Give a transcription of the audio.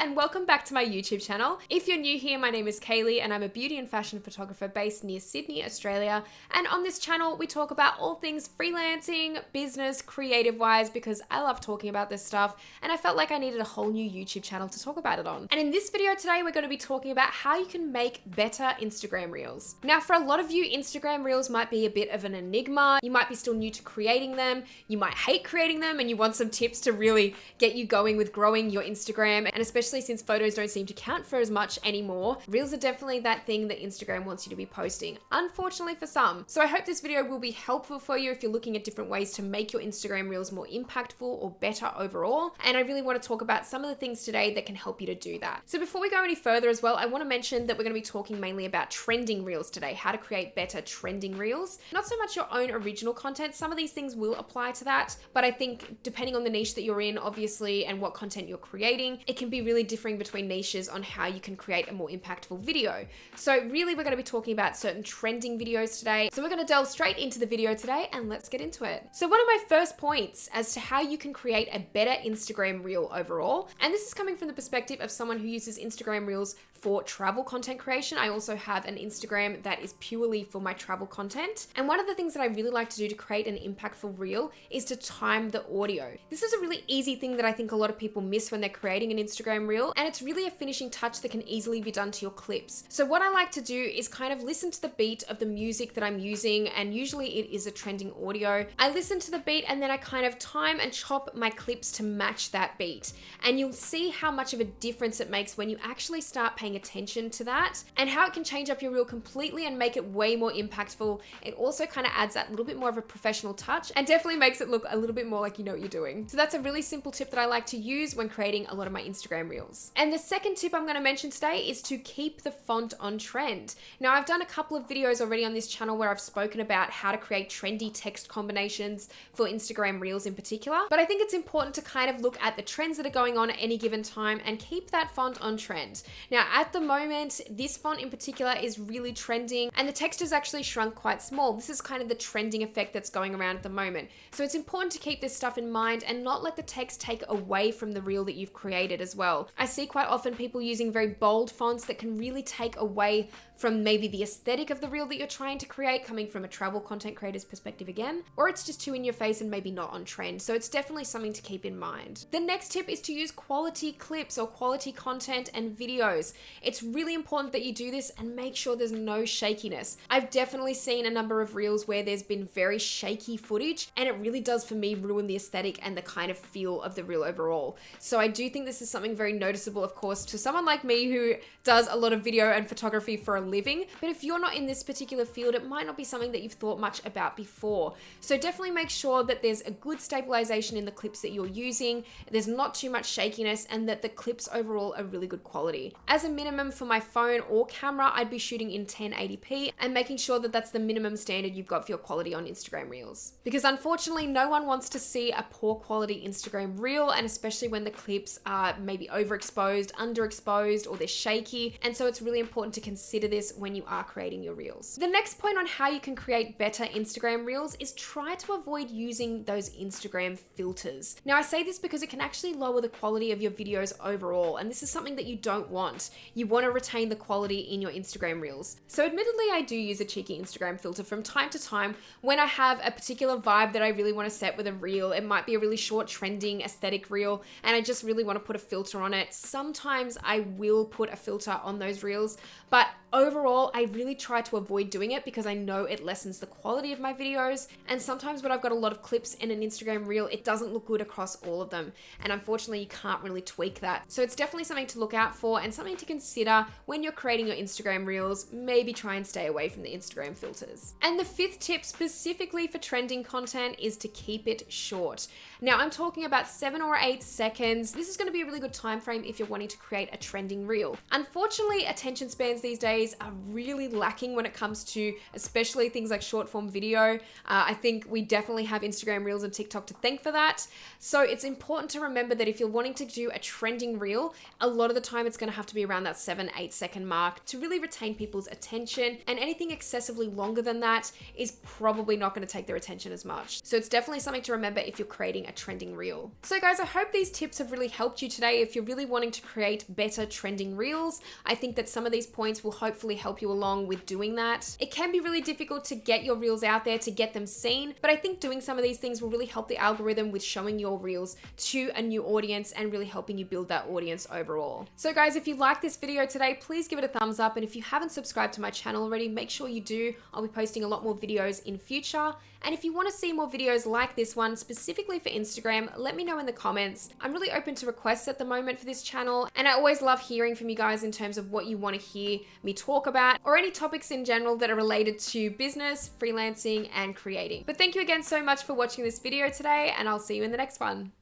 and welcome back to my YouTube channel. If you're new here, my name is Kaylee and I'm a beauty and fashion photographer based near Sydney, Australia. And on this channel, we talk about all things freelancing, business, creative-wise, because I love talking about this stuff and I felt like I needed a whole new YouTube channel to talk about it on. And in this video today, we're going to be talking about how you can make better Instagram Reels. Now, for a lot of you, Instagram Reels might be a bit of an enigma. You might be still new to creating them. You might hate creating them and you want some tips to really get you going with growing your Instagram. And especially since photos don't seem to count for as much anymore, Reels are definitely that thing that Instagram wants you to be posting, unfortunately for some. So I hope this video will be helpful for you if you're looking at different ways to make your Instagram Reels more impactful or better overall. And I really want to talk about some of the things today that can help you to do that. So before we go any further as well, I want to mention that we're going to be talking mainly about trending Reels today, how to create better trending Reels. Not so much your own original content. Some of these things will apply to that, but I think depending on the niche that you're in, obviously, and what content you're creating, it can be really differing between niches on how you can create a more impactful video. So really, we're going to be talking about certain trending videos today. So we're going to delve straight into the video today and let's get into it. So one of my first points as to how you can create a better Instagram Reel overall, and this is coming from the perspective of someone who uses Instagram Reels for travel content creation. I also have an Instagram that is purely for my travel content. And one of the things that I really like to do to create an impactful reel is to time the audio. This is a really easy thing that I think a lot of people miss when they're creating an Instagram reel, and it's really a finishing touch that can easily be done to your clips. So what I like to do is kind of listen to the beat of the music that I'm using, and usually it is a trending audio. I listen to the beat and then I kind of time and chop my clips to match that beat. And you'll see how much of a difference it makes when you actually start paying attention to that, and how it can change up your reel completely and make it way more impactful. It also kind of adds that little bit more of a professional touch and definitely makes it look a little bit more like you know what you're doing. So that's a really simple tip that I like to use when creating a lot of my Instagram reels. And the second tip I'm going to mention today is to keep the font on trend. Now, I've done a couple of videos already on this channel where I've spoken about how to create trendy text combinations for Instagram reels in particular, but I think it's important to kind of look at the trends that are going on at any given time and keep that font on trend. Now, at the moment, this font in particular is really trending and the text has actually shrunk quite small. This is kind of the trending effect that's going around at the moment. So it's important to keep this stuff in mind and not let the text take away from the reel that you've created as well. I see quite often people using very bold fonts that can really take away from maybe the aesthetic of the reel that you're trying to create, coming from a travel content creator's perspective again, or it's just too in your face and maybe not on trend. So it's definitely something to keep in mind. The next tip is to use quality clips or quality content and videos. It's really important that you do this and make sure there's no shakiness. I've definitely seen a number of reels where there's been very shaky footage, and it really does for me ruin the aesthetic and the kind of feel of the reel overall. So I do think this is something very noticeable, of course, to someone like me who does a lot of video and photography for a living. But if you're not in this particular field, it might not be something that you've thought much about before. So definitely make sure that there's a good stabilization in the clips that you're using, there's not too much shakiness, and that the clips overall are really good quality. As a minimum for my phone or camera, I'd be shooting in 1080p and making sure that that's the minimum standard you've got for your quality on Instagram reels. Because unfortunately, no one wants to see a poor quality Instagram reel, and especially when the clips are maybe overexposed, underexposed, or they're shaky. And so it's really important to consider this when you are creating your reels. The next point on how you can create better Instagram reels is try to avoid using those Instagram filters. Now, I say this because it can actually lower the quality of your videos overall, and this is something that you don't want. You want to retain the quality in your Instagram reels. So admittedly, I do use a cheeky Instagram filter from time to time when I have a particular vibe that I really want to set with a reel. It might be a really short trending aesthetic reel and I just really want to put a filter on it. Sometimes I will put a filter on those reels, but overall, I really try to avoid doing it because I know it lessens the quality of my videos. And sometimes when I've got a lot of clips in an Instagram reel, it doesn't look good across all of them. And unfortunately, you can't really tweak that. So it's definitely something to look out for and something to consider when you're creating your Instagram reels. Maybe try and stay away from the Instagram filters. And the fifth tip specifically for trending content is to keep it short. Now, I'm talking about 7 or 8 seconds. This is going to be a really good time frame if you're wanting to create a trending reel. Unfortunately, attention spans these days are really lacking when it comes to especially things like short form video. I think we definitely have Instagram Reels and TikTok to thank for that. So it's important to remember that if you're wanting to do a trending reel, a lot of the time it's going to have to be around that 7-8 second mark to really retain people's attention, and anything excessively longer than that is probably not going to take their attention as much. So it's definitely something to remember if you're creating a trending reel. So guys, I hope these tips have really helped you today if you're really wanting to create better trending reels. I think that some of these points will hopefully help you along with doing that. It can be really difficult to get your reels out there, to get them seen, but I think doing some of these things will really help the algorithm with showing your reels to a new audience and really helping you build that audience overall. So guys, if you like this video today, please give it a thumbs up. And if you haven't subscribed to my channel already, make sure you do. I'll be posting a lot more videos in future. And if you want to see more videos like this one, specifically for Instagram, let me know in the comments. I'm really open to requests at the moment for this channel, and I always love hearing from you guys in terms of what you want to hear me talk about, or any topics in general that are related to business, freelancing, and creating. But thank you again so much for watching this video today, and I'll see you in the next one.